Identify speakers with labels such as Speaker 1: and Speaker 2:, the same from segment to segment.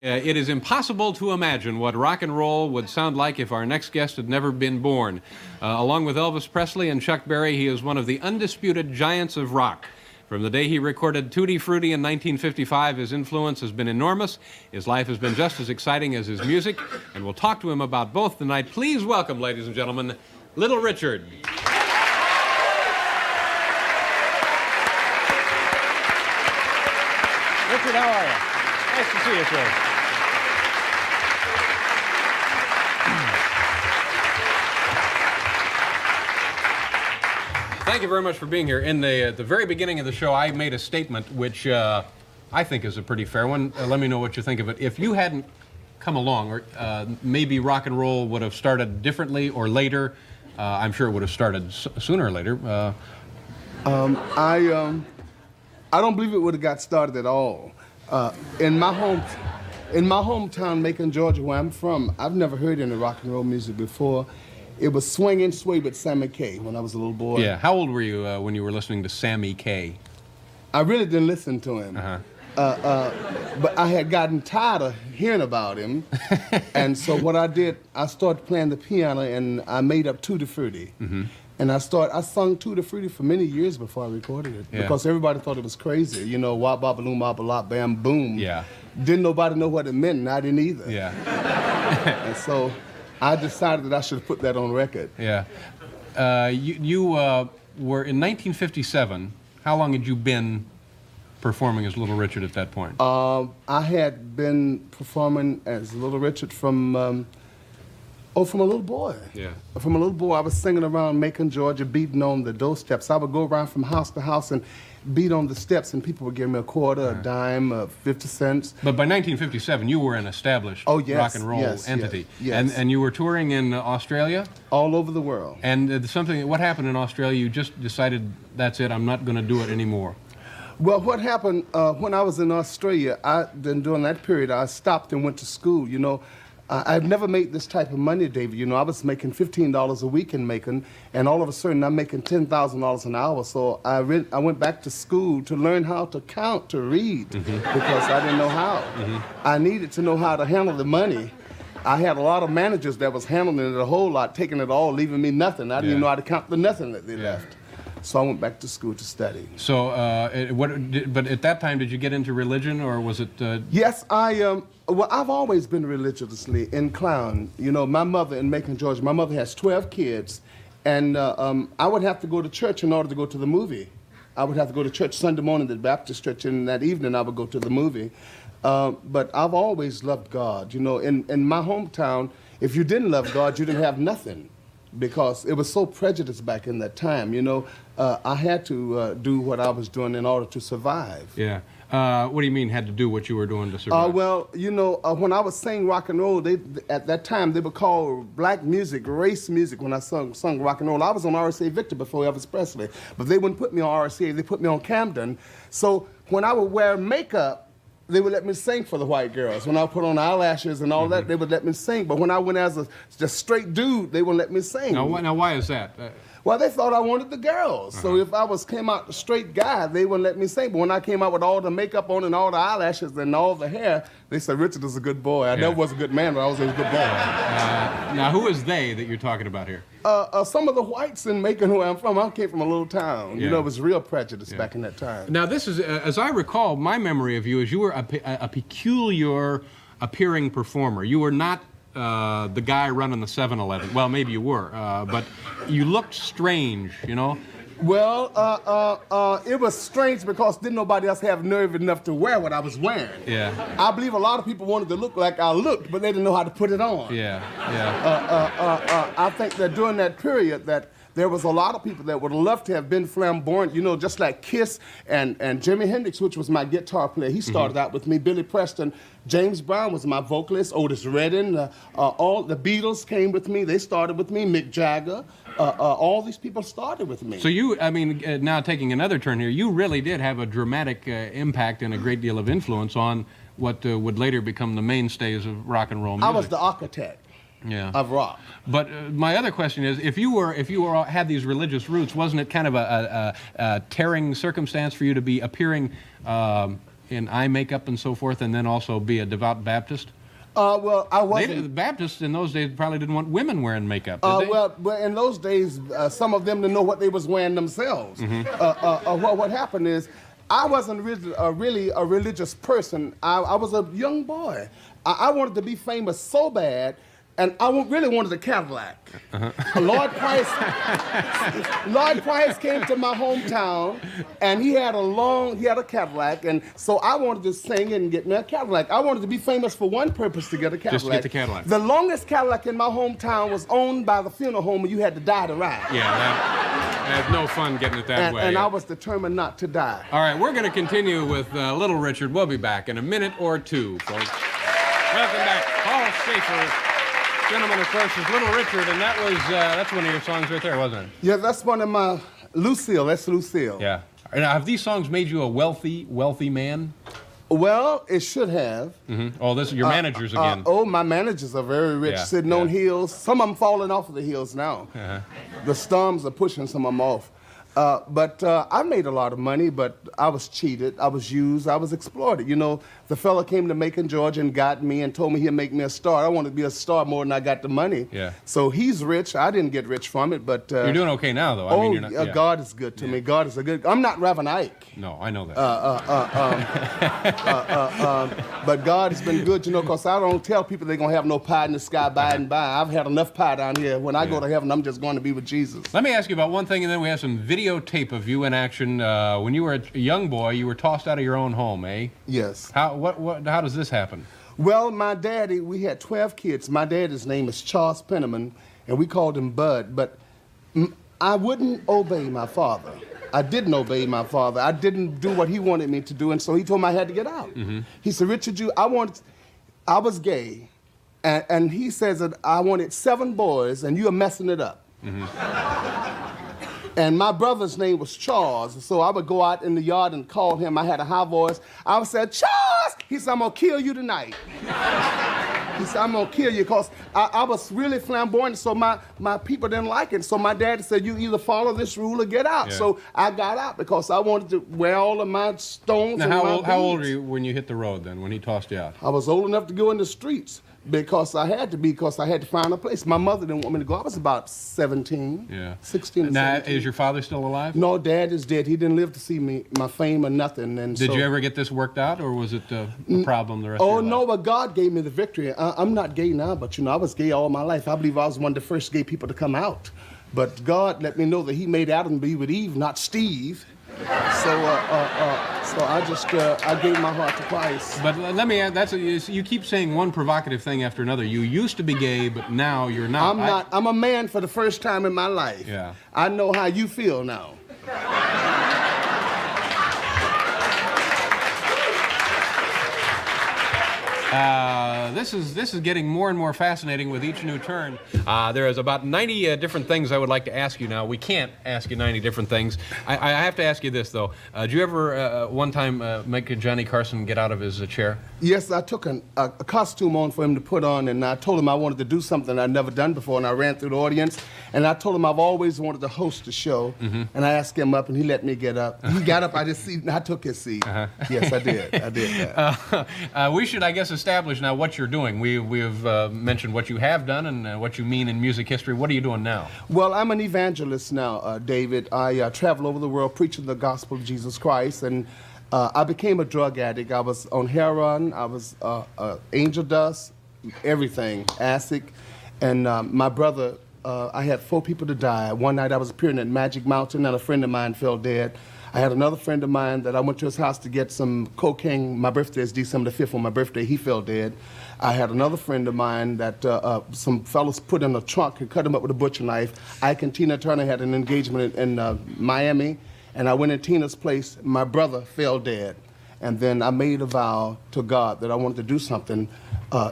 Speaker 1: It is impossible to imagine what rock and roll would sound like if our next guest had never been born. Along with Elvis Presley and Chuck Berry, he is one of the undisputed giants of rock. From the day he recorded ''Tutti Frutti'' in 1955, his influence has been enormous. His life has been just as exciting as his music, and we'll talk to him about both tonight. Please welcome, ladies and gentlemen, Little Richard. Richard, how are you? Nice to see you, sir. Thank you very much for being here. At the very beginning of the show, I made a statement which I think is a pretty fair one. Let me know what you think of it. If you hadn't come along, or maybe rock and roll would have started differently or later. I'm sure it would have started sooner or later.
Speaker 2: I don't believe it would have got started at all. In my hometown, Macon, Georgia, where I'm from, I've never heard any rock and roll music before. It was Swing and Sway with Sammy Kaye when I was a little boy.
Speaker 1: Yeah. How old were you when you were listening to Sammy Kaye?
Speaker 2: I really didn't listen to him. But I had gotten tired of hearing about him. And so what I did, I started playing the piano and I made up Tutti Frutti. And I sung Tutti Frutti for many years before I recorded it.
Speaker 1: Yeah.
Speaker 2: Because everybody thought it was crazy. You know, wop, bop, loom, bop, lop, bam, boom.
Speaker 1: Yeah.
Speaker 2: Didn't nobody know what it meant, and I didn't either.
Speaker 1: Yeah.
Speaker 2: And so I decided that I should put that on record.
Speaker 1: Yeah. You were in 1957. How long had you been performing as Little Richard at that point?
Speaker 2: I had been performing as Little Richard from a little boy.
Speaker 1: Yeah.
Speaker 2: From a little boy, I was singing around Macon, Georgia, beating on the doorsteps. I would go around from house to house and beat on the steps, and people would give me a quarter, a dime, 50 cents.
Speaker 1: But by 1957, you were an established rock and roll entity.
Speaker 2: Yes.
Speaker 1: And you were touring in Australia?
Speaker 2: All over the world.
Speaker 1: And what happened in Australia? You just decided, that's it, I'm not going to do it anymore.
Speaker 2: Well, what happened when I was in Australia, during that period, I stopped and went to school. You know, I've never made this type of money, David. You know, I was making $15 a week in Macon, and all of a sudden I'm making $10,000 an hour. So I went back to school to learn how to count, to read, because I didn't know how. I needed to know how to handle the money. I had a lot of managers that was handling it a whole lot, taking it all, leaving me nothing. I didn't even know how to count the nothing that they left. So I went back to school to study.
Speaker 1: So, but at that time, did you get into religion, or was it?
Speaker 2: Yes, well, I've always been religiously inclined. You know, my mother in Macon, Georgia, my mother has 12 kids, and I would have to go to church in order to go to the movie. I would have to go to church Sunday morning at the Baptist church, and that evening I would go to the movie. But I've always loved God. You know, in my hometown, if you didn't love God, you didn't have nothing, because it was so prejudiced back in that time. You know, I had to do what I was doing in order to survive.
Speaker 1: Yeah. What do you mean, had to do what you were doing to survive?
Speaker 2: Well, you know, when I was singing rock and roll, at that time they would call black music race music when I sung rock and roll. I was on RCA Victor before Elvis Presley, but they wouldn't put me on RCA, they put me on Camden. So when I would wear makeup, they would let me sing for the white girls. When I put on eyelashes and all that, they would let me sing. But when I went as a just straight dude, they wouldn't let me sing.
Speaker 1: Now why is that?
Speaker 2: Well, they thought I wanted the girls. So if I came out a straight guy, they wouldn't let me sing. But when I came out with all the makeup on and all the eyelashes and all the hair, they said, Richard is a good boy. I never was a good man, but I was a good boy.
Speaker 1: Now, who is they that you're talking about here?
Speaker 2: Some of the whites in Macon, where I'm from. I came from a little town. You know, it was real prejudice back in that time.
Speaker 1: Now, this is, as I recall, my memory of you is you were a peculiar appearing performer. You were not the guy running the 7-Eleven. Well, maybe you were, but you looked strange, you know?
Speaker 2: Well, it was strange because didn't nobody else have nerve enough to wear what I was wearing.
Speaker 1: Yeah.
Speaker 2: I believe a lot of people wanted to look like I looked, but they didn't know how to put it on.
Speaker 1: Yeah, yeah.
Speaker 2: I think that during that period that there was a lot of people that would love to have been flamboyant, you know, just like Kiss and Jimi Hendrix, which was my guitar player. He started out with me. Billy Preston, James Brown was my vocalist, Otis Redding, all the Beatles came with me. They started with me, Mick Jagger. All these people started with me.
Speaker 1: So you, I mean, now taking another turn here, you really did have a dramatic impact and a great deal of influence on what would later become the mainstays of rock and roll music.
Speaker 2: I was the architect. Of rock.
Speaker 1: But my other question is, if you had these religious roots, wasn't it kind of a tearing circumstance for you to be appearing in eye makeup and so forth, and then also be a devout Baptist?
Speaker 2: Well, I wasn't.
Speaker 1: The Baptists in those days probably didn't want women wearing makeup, did they?
Speaker 2: Well, in those days, some of them didn't know what they was wearing themselves. What happened is, I wasn't really a religious person. I was a young boy. I wanted to be famous so bad, and I really wanted a Cadillac. Lord Price came to my hometown, and he had a Cadillac, and so I wanted to sing and get me a Cadillac. I wanted to be famous for one purpose, to get a Cadillac.
Speaker 1: Just to get the Cadillac.
Speaker 2: The longest Cadillac in my hometown was owned by the funeral home, and you had to die to ride.
Speaker 1: Yeah, that's no fun getting it that way.
Speaker 2: And I was determined not to die.
Speaker 1: All right, we're going to continue with Little Richard. We'll be back in a minute or two, folks. Welcome back. Paul Schaefer. Gentlemen, of course, is Little Richard, and that's one of your songs right there, wasn't it?
Speaker 2: Yeah, that's one of my... Lucille, that's Lucille.
Speaker 1: Yeah. Now, have these songs made you a wealthy man?
Speaker 2: Well, it should have.
Speaker 1: Oh, this is your managers again.
Speaker 2: My managers are very rich,
Speaker 1: Yeah,
Speaker 2: sitting on hills. Some of them falling off of the hills now. The storms are pushing some of them off. But I made a lot of money, but I was cheated, I was used, I was exploited. You know, the fella came to Macon, Georgia and got me and told me he'd make me a star. I wanted to be a star more than I got the money.
Speaker 1: Yeah.
Speaker 2: So he's rich. I didn't get rich from it, but...
Speaker 1: You're doing okay now, though. I mean, you're not,
Speaker 2: God is good to me. God is a good... I'm not Reverend Ike.
Speaker 1: No, I know that.
Speaker 2: But God has been good, you know, because I don't tell people they're going to have no pie in the sky by and by. I've had enough pie down here. When I go to heaven, I'm just going to be with Jesus.
Speaker 1: Let me ask you about one thing, and then we have some videotape of you in action. When you were a young boy, you were tossed out of your own home, eh?
Speaker 2: Yes.
Speaker 1: How does this happen?
Speaker 2: Well, my daddy, we had 12 kids. My daddy's name is 𝙤𝙤𝙩𝙩, and we called him Bud, but I wouldn't obey my father. I didn't obey my father. I didn't do what he wanted me to do, and so he told me I had to get out. He said, Richard, I was gay, and he says that I wanted 7 boys, and you are messing it up. And my brother's name was Charles, so I would go out in the yard and call him. I had a high voice. I would say, Charles! He said, I'm going to kill you tonight. He said, I'm going to kill you, because I was really flamboyant, so my people didn't like it. So my dad said, you either follow this rule or get out.
Speaker 1: Yeah.
Speaker 2: So I got out because I wanted to wear all of my stones.
Speaker 1: Now, how old were you when you hit the road then, when he tossed you out?
Speaker 2: I was old enough to go in the streets. Because I had to find a place. My mother didn't want me to go. I was about 17, 16 or
Speaker 1: now,
Speaker 2: 17.
Speaker 1: Is your father still alive?
Speaker 2: No, Dad is dead. He didn't live to see my fame or nothing. And
Speaker 1: Did you ever get this worked out, or was it a problem the rest of your life?
Speaker 2: Oh, no, but God gave me the victory. I'm not gay now, but, you know, I was gay all my life. I believe I was one of the first gay people to come out. But God let me know that he made Adam be with Eve, not Steve. So I gave my heart to Christ.
Speaker 1: But let me add, you keep saying one provocative thing after another. You used to be gay, but now you're not.
Speaker 2: I'm not. I'm a man for the first time in my life.
Speaker 1: Yeah.
Speaker 2: I know how you feel now.
Speaker 1: This is getting more and more fascinating with each new turn. There is about 90 different things I would like to ask you now. We can't ask you 90 different things. I have to ask you this, though. Did you ever one time make Johnny Carson get out of his chair?
Speaker 2: Yes, I took a costume on for him to put on, and I told him I wanted to do something I'd never done before, and I ran through the audience, and I told him I've always wanted to host a show, and I asked him up, and he let me get up. He got up, I took his seat. Yes, I did. I did that.
Speaker 1: We should, I guess, establish now what you're doing. We have mentioned what you have done and what you mean in music history. What are you doing now?
Speaker 2: Well, I'm an evangelist now, David. I travel over the world preaching the gospel of Jesus Christ, and I became a drug addict. I was on heroin, I was angel dust, everything, acid, and my brother, I had 4 people to die. One night I was appearing at Magic Mountain, and a friend of mine fell dead. I had another friend of mine that I went to his house to get some cocaine. My birthday is December the 5th. On my birthday, he fell dead. I had another friend of mine that some fellas put in a trunk and cut him up with a butcher knife. Ike and Tina Turner had an engagement in Miami, and I went in Tina's place. My brother fell dead. And then I made a vow to God that I wanted to do something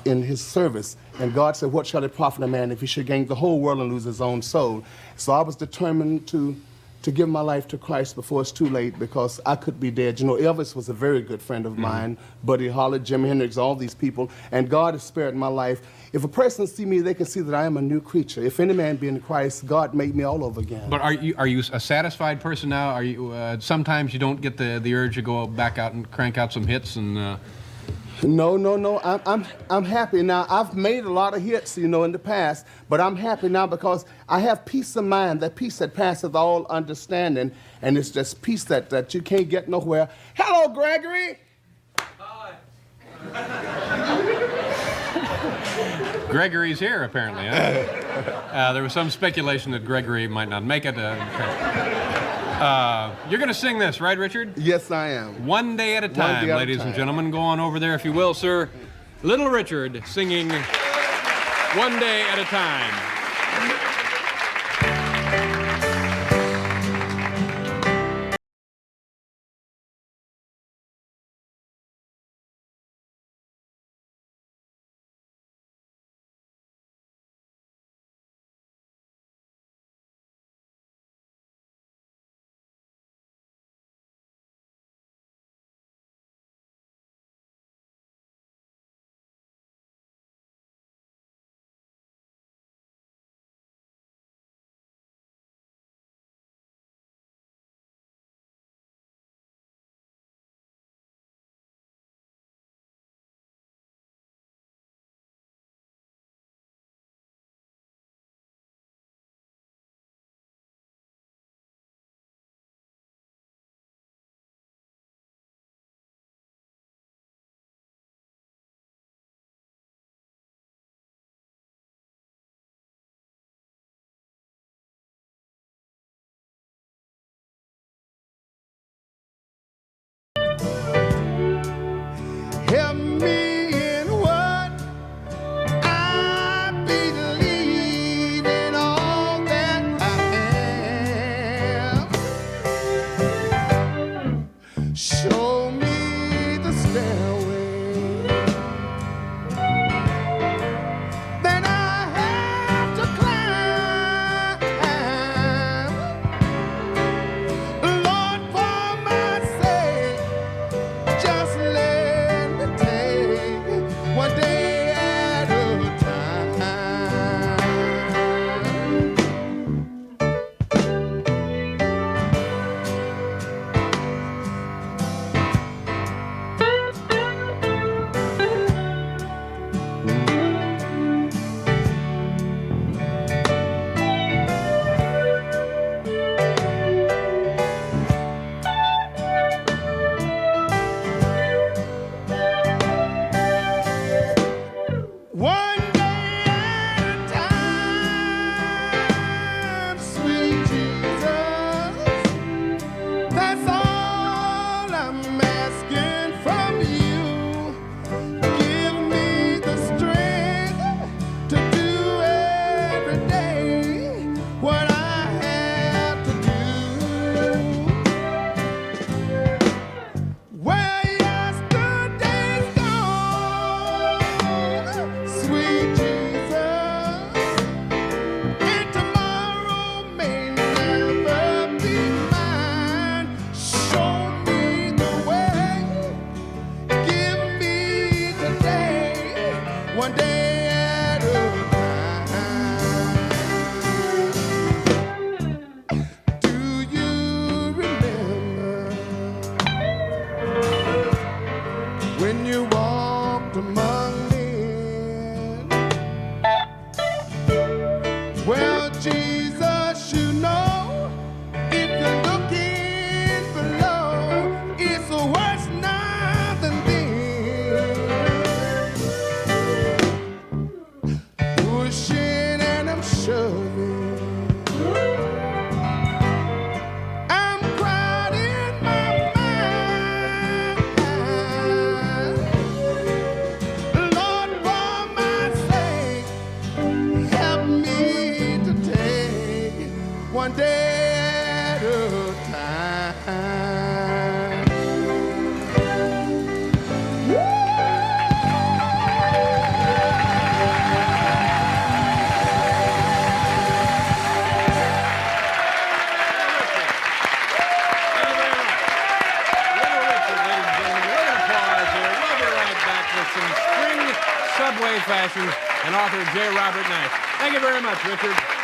Speaker 2: in his service. And God said, what shall it profit a man if he should gain the whole world and lose his own soul? So I was determined to to give my life to Christ before it's too late, because I could be dead. You know, Elvis was a very good friend of mine, Buddy Holly, Jimi Hendrix, all these people, and God has spared my life. If a person see me, they can see that I am a new creature. If any man be in Christ, God made me all over again.
Speaker 1: But are you a satisfied person now? Are you sometimes you don't get the urge to go back out and crank out some hits and?
Speaker 2: No. I'm happy now. I've made a lot of hits, you know, in the past, but I'm happy now because I have peace of mind, that peace that passeth all understanding, and it's just peace that you can't get nowhere. Hello, Gregory.
Speaker 1: Hi. Gregory's here, apparently. Huh? There was some speculation that Gregory might not make it. You're going to sing this, right, Richard?
Speaker 2: Yes, I am.
Speaker 1: One Day at a Time, ladies and gentlemen. Go on over there, if you will, sir. Little Richard singing One Day at a Time.
Speaker 2: Help me in what I believe, in all that I am. Show me the stairway that I have to climb. Lord, for my sake, just let me take one day at a time. One day at a time, sweet Jesus. That's all I'm asking from you. Give me the strength to do every day what I have to do. Well, yesterday's gone, sweet Jesus, and tomorrow may never be mine. Show me the way, give me today, one day at a time. Do you remember when you walked among men? Well, Jesus, you know, if you're looking below, it's worse now than then.
Speaker 1: subway fashions, and author J. Robert Nash. Thank you very much, Richard.